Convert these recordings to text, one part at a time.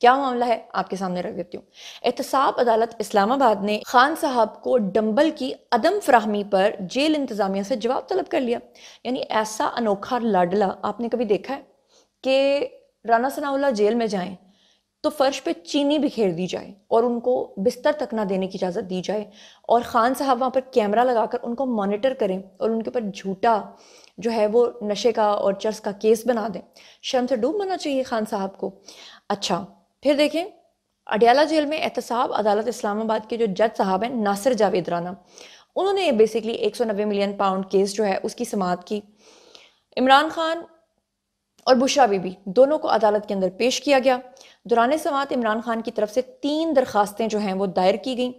کیا معاملہ ہے آپ کے سامنے رکھ دیتی ہوں۔ احتساب عدالت اسلام آباد نے خان صاحب کو ڈمبل کی عدم فراہمی پر جیل انتظامیہ سے جواب طلب کر لیا۔ یعنی ایسا انوکھا لاڈلا آپ نے کبھی دیکھا ہے کہ رانا ثناء اللہ جیل میں جائیں تو فرش پہ چینی بکھیر دی جائے اور ان کو بستر تک نہ دینے کی اجازت دی جائے، اور خان صاحب وہاں پر کیمرہ لگا کر ان کو مانیٹر کریں اور ان کے اوپر جھوٹا جو ہے وہ نشے کا اور چرس کا کیس بنا دیں؟ شرم سے ڈوب مرنا چاہیے خان صاحب کو۔ اچھا پھر دیکھیں، اڈیالہ جیل میں احتساب عدالت اسلام آباد کے جو جج صاحب ہیں ناصر جاوید رانا، انہوں نے بیسیکلی 190 ملین پاؤنڈ کیس جو ہے اس کی سماعت کی۔ عمران خان اور بشرا بی بی دونوں کو عدالت کے اندر پیش کیا گیا۔ دوران سماعت عمران خان کی طرف سے 3 درخواستیں جو ہیں وہ دائر کی گئیں۔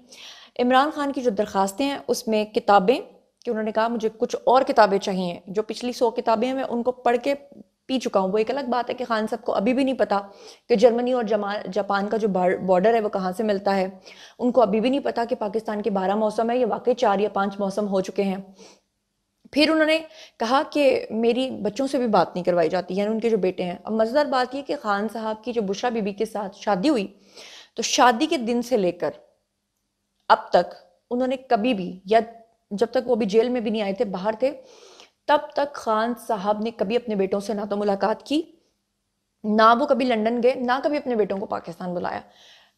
عمران خان کی جو درخواستیں ہیں اس میں کتابیں، کہ انہوں نے کہا مجھے کچھ اور کتابیں چاہیے، جو پچھلی 100 کتابیں ہیں میں ان کو پڑھ کے پی چکا ہوں۔ وہ ایک الگ بات ہے کہ خان صاحب کو ابھی بھی نہیں پتا کہ جرمنی اور جاپان کا جو بارڈر ہے وہ کہاں سے ملتا ہے، ان کو ابھی بھی نہیں پتا کہ پاکستان کے 12 موسم ہے، یہ واقعی 4 یا 5 موسم ہو چکے ہیں۔ پھر انہوں نے کہا کہ میری بچوں سے بھی بات نہیں کروائی جاتی، یعنی ان کے جو بیٹے ہیں۔ اب مزیدار بات یہ کہ خان صاحب کی جو بشرا بی بی کے ساتھ شادی ہوئی تو شادی کے دن سے لے کر اب تک انہوں نے کبھی بھی، یا جب تک وہ بھی جیل میں بھی نہیں آئے تھے، باہر تھے، تب تک خان صاحب نے کبھی اپنے بیٹوں سے نہ تو ملاقات کی، نہ وہ کبھی لنڈن گئے، نہ کبھی اپنے بیٹوں کو پاکستان بلایا۔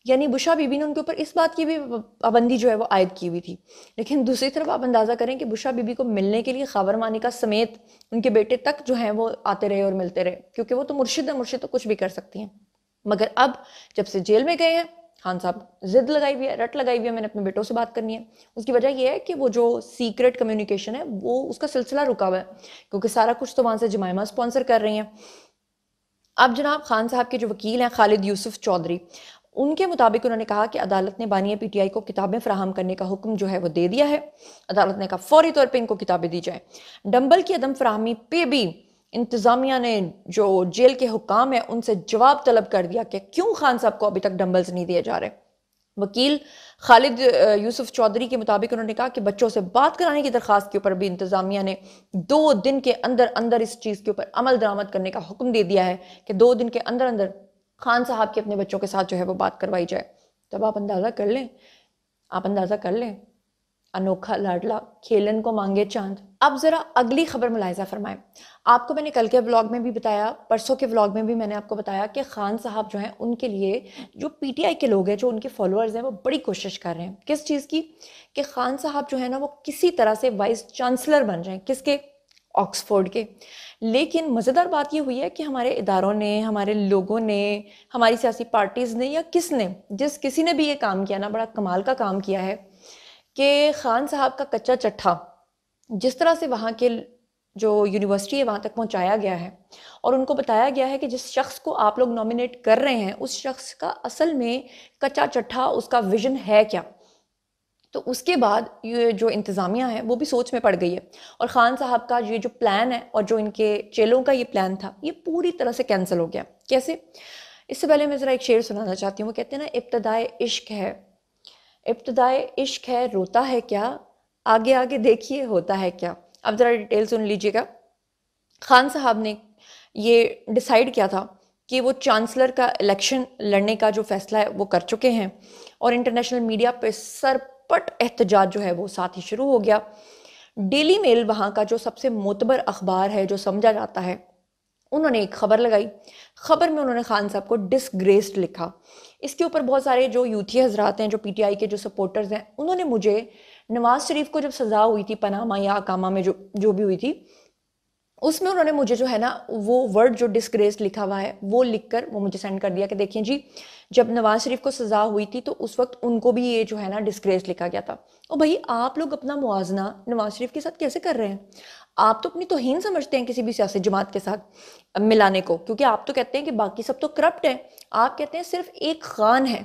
یعنی بشرا بی بی نے ان کے اوپر اس بات کی بھی پابندی جو ہے وہ عائد کی ہوئی تھی۔ لیکن دوسری طرف آپ اندازہ کریں کہ بشرا بی بی کو ملنے کے لیے خاور مانیکا سمیت ان کے بیٹے تک جو ہیں وہ آتے رہے اور ملتے رہے، کیونکہ وہ تو مرشد ہے، مرشد تو کچھ بھی کر سکتی ہیں۔ مگر اب جب سے جیل میں گئے ہیں، خان صاحب ضد لگائی ہوئی ہے، رٹ لگائی ہوئی ہے، میں نے اپنے بیٹوں سے بات کرنی ہے۔ اس کی وجہ یہ ہے کہ وہ جو سیکرٹ کمیونیکیشن ہے وہ اس کا سلسلہ رکا ہوا ہے، کیونکہ سارا کچھ تو وہاں سے جمائمہ اسپانسر کر رہی ہیں۔ اب جناب خان صاحب کے جو وکیل ہیں خالد یوسف چودھری، ان کے مطابق انہوں نے کہا کہ عدالت نے بانی پی ٹی آئی کو کتابیں فراہم کرنے کا حکم جو ہے وہ دے دیا ہے۔ عدالت نے کہا فوری طور پہ ان کو کتابیں دی جائیں۔ ڈمبل کی عدم فراہمی پہ بھی انتظامیہ نے جو جیل کے حکام ہیں ان سے جواب طلب کر دیا کہ کیوں خان صاحب کو ابھی تک ڈمبلز نہیں دیے جا رہے۔ وکیل خالد یوسف چودھری کے مطابق انہوں نے کہا کہ بچوں سے بات کرانے کی درخواست کے اوپر بھی انتظامیہ نے 2 دن کے اندر اندر اس چیز کے اوپر عمل درآمد کرنے کا حکم دے دیا ہے کہ 2 دن کے اندر اندر خان صاحب کے اپنے بچوں کے ساتھ جو ہے وہ بات کروائی جائے۔ تب آپ اندازہ کر لیں انوکھا لاڈلا کھیلن کو مانگے چاند۔ اب ذرا اگلی خبر ملاحظہ فرمائیں۔ آپ کو میں نے کل کے ولاگ میں بھی بتایا، پرسوں کے ولاگ میں بھی میں نے آپ کو بتایا کہ خان صاحب جو ہیں ان کے لیے جو پی ٹی آئی کے لوگ ہیں، جو ان کے فالوورز ہیں، وہ بڑی کوشش کر رہے ہیں۔ کس چیز کی؟ کہ خان صاحب جو ہے نا وہ کسی طرح سے وائس چانسلر بن جائیں۔ کس کے؟ آکسفورڈ کے۔ لیکن مزیدار بات یہ ہوئی ہے کہ ہمارے اداروں نے، ہمارے لوگوں نے، ہماری سیاسی پارٹیز نے، یا جس کسی نے بھی یہ کام کیا نا، بڑا کمال کا کام کیا ہے کہ خان صاحب کا کچا چٹھا جس طرح سے وہاں کے جو یونیورسٹی ہے وہاں تک پہنچایا گیا ہے، اور ان کو بتایا گیا ہے کہ جس شخص کو آپ لوگ نومینیٹ کر رہے ہیں اس شخص کا اصل میں کچا چٹھا، اس کا ویژن ہے کیا۔ تو اس کے بعد یہ جو انتظامیہ ہے وہ بھی سوچ میں پڑ گئی ہے، اور خان صاحب کا یہ جو پلان ہے اور جو ان کے چیلوں کا یہ پلان تھا یہ پوری طرح سے کینسل ہو گیا۔ کیسے؟ اس سے پہلے میں ذرا ایک شعر سنانا چاہتی ہوں۔ وہ کہتے ہیں نا، ابتدائے عشق ہے روتا ہے کیا، آگے آگے دیکھیے ہوتا ہے کیا۔ اب ذرا ڈیٹیل سن لیجئے گا۔ خان صاحب نے یہ ڈیسائیڈ کیا تھا کہ وہ چانسلر کا الیکشن لڑنے کا جو فیصلہ ہے وہ کر چکے ہیں، اور انٹرنیشنل میڈیا پہ سرپٹ احتجاج جو ہے وہ ساتھ ہی شروع ہو گیا۔ ڈیلی میل وہاں کا جو سب سے معتبر اخبار ہے، جو سمجھا جاتا ہے، انہوں نے ایک خبر لگائی۔ خبر میں انہوں نے خان صاحب کو ڈسگریسڈ لکھا۔ اس کے اوپر بہت سارے جو یوتھی حضرات ہیں، جو پی ٹی آئی کے جو سپورٹرز ہیں، انہوں نے مجھے نواز شریف کو جب سزا ہوئی تھی پاناما یا اقامہ میں جو بھی ہوئی تھی، اس میں انہوں نے مجھے جو ہے نا وہ ورڈ جو ڈسگریسڈ لکھا ہوا ہے وہ لکھ کر وہ مجھے سینڈ کر دیا کہ دیکھیں جی، جب نواز شریف کو سزا ہوئی تھی تو اس وقت ان کو بھی یہ جو ہے نا ڈسگریس لکھا گیا تھا۔ اور بھائی آپ لوگ اپنا موازنہ نواز شریف کے ساتھ کیسے کر رہے ہیں؟ آپ تو اپنی توہین سمجھتے ہیں کسی بھی سیاسی جماعت کے ساتھ ملانے کو، کیونکہ آپ تو کہتے ہیں کہ باقی سب تو کرپٹ ہیں۔ آپ کہتے ہیں صرف ایک خان ہے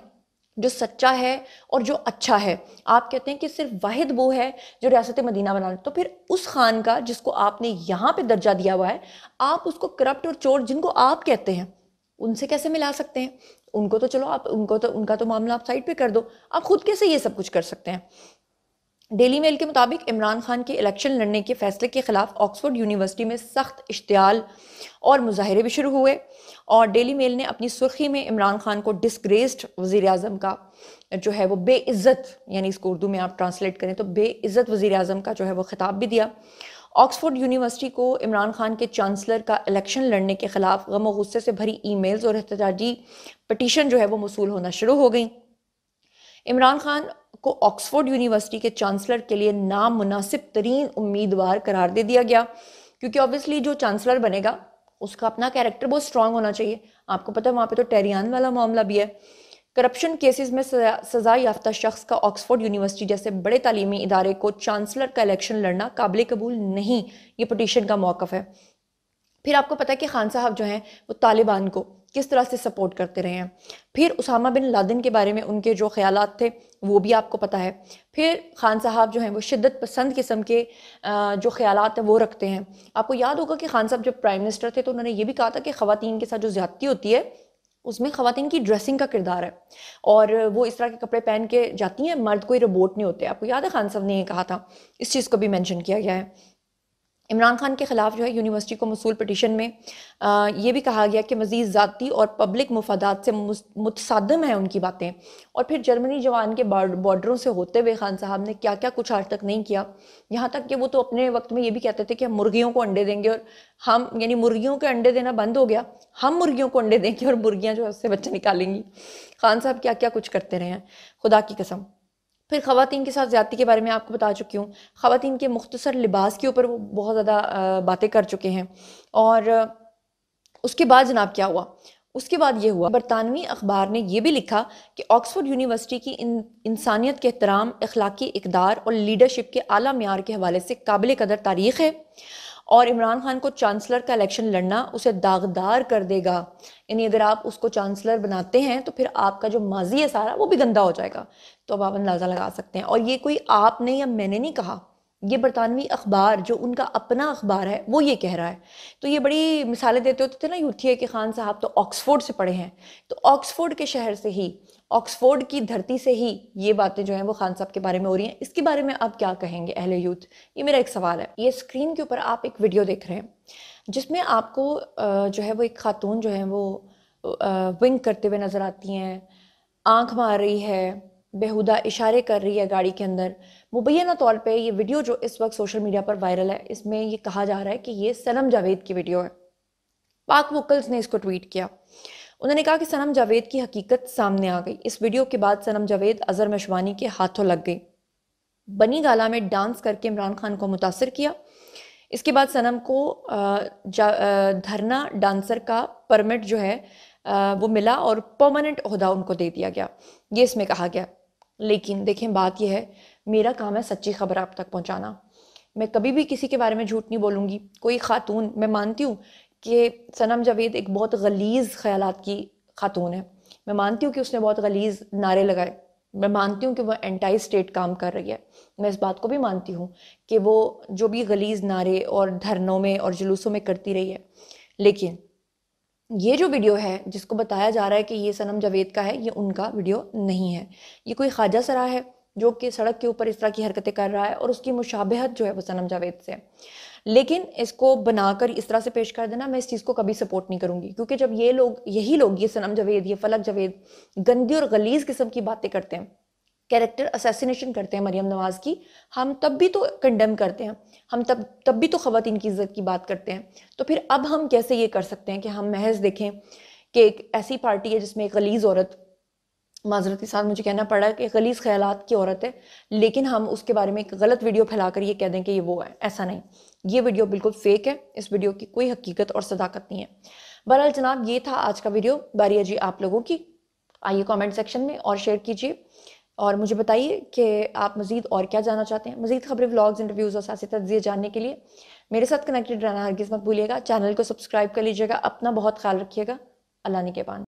جو سچا ہے اور جو اچھا ہے۔ آپ کہتے ہیں کہ صرف واحد وہ ہے جو ریاست مدینہ بنا لے۔ تو پھر اس خان کا جس کو آپ نے یہاں پہ درجہ دیا ہوا ہے، آپ اس کو کرپٹ اور چور جن کو آپ کہتے ہیں ان سے کیسے ملا سکتے ہیں؟ ان کو تو چلو آپ ان کا تو معاملہ آپ سائڈ پہ کر دو، آپ خود کیسے یہ سب کچھ کر سکتے ہیں؟ ڈیلی میل کے مطابق عمران خان کے الیکشن لڑنے کے فیصلے کے خلاف آکسفورڈ یونیورسٹی میں سخت اشتعال اور مظاہرے بھی شروع ہوئے، اور ڈیلی میل نے اپنی سرخی میں عمران خان کو ڈسگریسڈ وزیر اعظم کا جو ہے وہ بے عزت، یعنی اس کو اردو میں آپ ٹرانسلیٹ کریں تو بے عزت وزیر اعظم کا جو ہے وہ خطاب بھی دیا۔ آکسفورڈ یونیورسٹی کو عمران خان کے چانسلر کا الیکشن لڑنے کے خلاف غم و غصے سے بھری ای میلز اور احتجاجی پٹیشن جو ہے وہ موصول ہونا شروع ہو گئیں۔ عمران خان کو آکسفورڈ یونیورسٹی کے چانسلر کے لیے نامناسب ترین امیدوار قرار دے دیا گیا، کیونکہ اوبیسلی جو چانسلر بنے گا اس کا اپنا کیریکٹر بہت سٹرونگ ہونا چاہیے۔ آپ کو پتہ ہے وہاں پہ تو ٹیریان والا معاملہ بھی ہے۔ کرپشن کیسز میں سزا یافتہ شخص کا آکسفورڈ یونیورسٹی جیسے بڑے تعلیمی ادارے کو چانسلر کا الیکشن لڑنا قابل قبول نہیں، یہ پٹیشن کا موقف ہے۔ پھر آپ کو پتہ ہے کہ خان صاحب جو ہیں وہ طالبان کو کس طرح سے سپورٹ کرتے رہے ہیں، پھر اسامہ بن لادن کے بارے میں ان کے جو خیالات تھے وہ بھی آپ کو پتہ ہے، پھر خان صاحب جو ہیں وہ شدت پسند قسم کے جو خیالات ہیں وہ رکھتے ہیں۔ آپ کو یاد ہوگا کہ خان صاحب جب پرائم منسٹر تھے تو انہوں نے یہ بھی کہا تھا کہ خواتین کے ساتھ جو زیادتی ہوتی ہے اس میں خواتین کی ڈریسنگ کا کردار ہے، اور وہ اس طرح کے کپڑے پہن کے جاتی ہیں، مرد کوئی روبوٹ نہیں ہوتے۔ آپ کو یاد ہے خان صاحب نے یہ کہا تھا، اس چیز کو بھی مینشن کیا گیا ہے۔ عمران خان کے خلاف جو ہے یونیورسٹی کو موصول پٹیشن میں یہ بھی کہا گیا کہ مزید ذاتی اور پبلک مفادات سے متصادم ہیں ان کی باتیں، اور پھر جرمنی جوان کے بارڈروں سے ہوتے ہوئے خان صاحب نے کیا کیا کچھ آج تک نہیں کیا، یہاں تک کہ وہ تو اپنے وقت میں یہ بھی کہتے تھے کہ ہم مرغیوں کو انڈے دیں گے، اور ہم یعنی مرغیوں کے انڈے دینا بند ہو گیا، ہم مرغیوں کو انڈے دیں گے اور مرغیاں جو ہے اس سے بچے نکالیں گی۔ خان صاحب کیا کیا کچھ کرتے رہے ہیں، خدا کی قسم۔ پھر خواتین کے ساتھ زیادتی کے بارے میں آپ کو بتا چکی ہوں، خواتین کے مختصر لباس کے اوپر وہ بہت زیادہ باتیں کر چکے ہیں، اور اس کے بعد جناب کیا ہوا؟ اس کے بعد یہ ہوا، برطانوی اخبار نے یہ بھی لکھا کہ آکسفورڈ یونیورسٹی کی انسانیت کے احترام، اخلاقی اقدار اور لیڈرشپ کے اعلیٰ معیار کے حوالے سے قابل قدر تاریخ ہے، اور عمران خان کو چانسلر کا الیکشن لڑنا اسے داغدار کر دے گا، یعنی اگر آپ اس کو چانسلر بناتے ہیں تو پھر آپ کا جو ماضی ہے سارا وہ بھی گندا ہو جائے گا۔ تو اب آپ اندازہ لگا سکتے ہیں، اور یہ کوئی آپ نے یا میں نے نہیں کہا، یہ برطانوی اخبار جو ان کا اپنا اخبار ہے وہ یہ کہہ رہا ہے۔ تو یہ بڑی مثالیں دیتے ہوتے تھے نا یوتھیے کہ خان صاحب تو آکسفورڈ سے پڑھے ہیں، تو آکسفورڈ کے شہر سے ہی، آکسفورڈ کی دھرتی سے ہی یہ باتیں جو ہیں وہ خان صاحب کے بارے میں ہو رہی ہیں۔ اس کے بارے میں آپ کیا کہیں گے اہل یوتھ؟ یہ میرا ایک سوال ہے۔ یہ اسکرین کے اوپر آپ ایک ویڈیو دیکھ رہے ہیں جس میں آپ کو جو ہے وہ ایک خاتون جو ہے وہ ونک کرتے ہوئے نظر آتی ہیں، آنکھ مار رہی ہے، بیہودہ اشارے کر رہی ہے گاڑی کے اندر۔ مبینہ طور پہ یہ ویڈیو جو اس وقت سوشل میڈیا پر وائرل ہے، اس میں یہ کہا جا رہا ہے کہ یہ صنم جاوید کی ویڈیو ہے۔ پاک ووکلز نے اس کو ٹویٹ کیا، انہوں نے کہا کہ صنم جاوید کی حقیقت سامنے آ گئی۔ اس ویڈیو کے بعد صنم جاوید اظہر مشوانی کے ہاتھوں لگ گئی، بنی گالا میں ڈانس کر کے عمران خان کو متاثر کیا۔ اس کے بعد صنم کو دھرنا ڈانسر کا پرمٹ جو ہے وہ ملا اور پرماننٹ عہدہ ان کو دے دیا گیا، یہ اس میں کہا گیا۔ لیکن دیکھیں بات یہ ہے، میرا کام ہے سچی خبر آپ تک پہنچانا، میں کبھی بھی کسی کے بارے میں جھوٹ نہیں بولوں گی۔ کوئی خاتون، میں مانتی ہوں کہ صنم جاوید ایک بہت غلیظ خیالات کی خاتون ہے، میں مانتی ہوں کہ اس نے بہت غلیظ نعرے لگائے، میں مانتی ہوں کہ وہ اینٹائی اسٹیٹ کام کر رہی ہے، میں اس بات کو بھی مانتی ہوں کہ وہ جو بھی غلیظ نعرے اور دھرنوں میں اور جلوسوں میں کرتی رہی ہے، لیکن یہ جو ویڈیو ہے جس کو بتایا جا رہا ہے کہ یہ صنم جاوید کا ہے، یہ ان کا ویڈیو نہیں ہے، یہ کوئی خواجہ سرا ہے جو کہ سڑک کے اوپر اس طرح کی حرکتیں کر رہا ہے، اور اس کی مشابہت جو ہے وہ صنم جاوید سے ہے۔ لیکن اس کو بنا کر اس طرح سے پیش کر دینا، میں اس چیز کو کبھی سپورٹ نہیں کروں گی، کیونکہ جب یہی لوگ یہ صنم جاوید، یہ فلک جاوید گندی اور غلیظ قسم کی باتیں کرتے ہیں، کیریکٹر اسیسینیشن کرتے ہیں مریم نواز کی، ہم تب بھی تو کنڈیم کرتے ہیں، ہم تب بھی تو خواتین کی عزت کی بات کرتے ہیں، تو پھر اب ہم کیسے یہ کر سکتے ہیں کہ ہم محض دیکھیں کہ ایک ایسی پارٹی ہے جس میں ایک غلیظ عورت، معذرت کے ساتھ مجھے کہنا پڑا کہ غلیظ خیالات کی عورت ہے، لیکن ہم اس کے بارے میں ایک غلط ویڈیو پھیلا کر یہ کہہ دیں کہ یہ وہ ہے، ایسا نہیں، یہ ویڈیو بالکل فیک ہے، اس ویڈیو کی کوئی حقیقت اور صداقت نہیں ہے۔ بہرحال جناب یہ تھا آج کا ویڈیو، باری ہے جی آپ لوگوں کی، آئیے کامنٹ سیکشن میں اور شیئر کیجیے، اور مجھے بتائیے کہ آپ مزید اور کیا جاننا چاہتے ہیں۔ مزید خبریں، ولاگز، انٹرویوز اور سیاسی تجزیے جاننے کے لیے میرے ساتھ کنیکٹڈ رہنا ہرگز مت بھولیے گا، چینل کو سبسکرائب کر لیجیے گا، اپنا بہت خیال رکھیے گا، اللہ نگہبان۔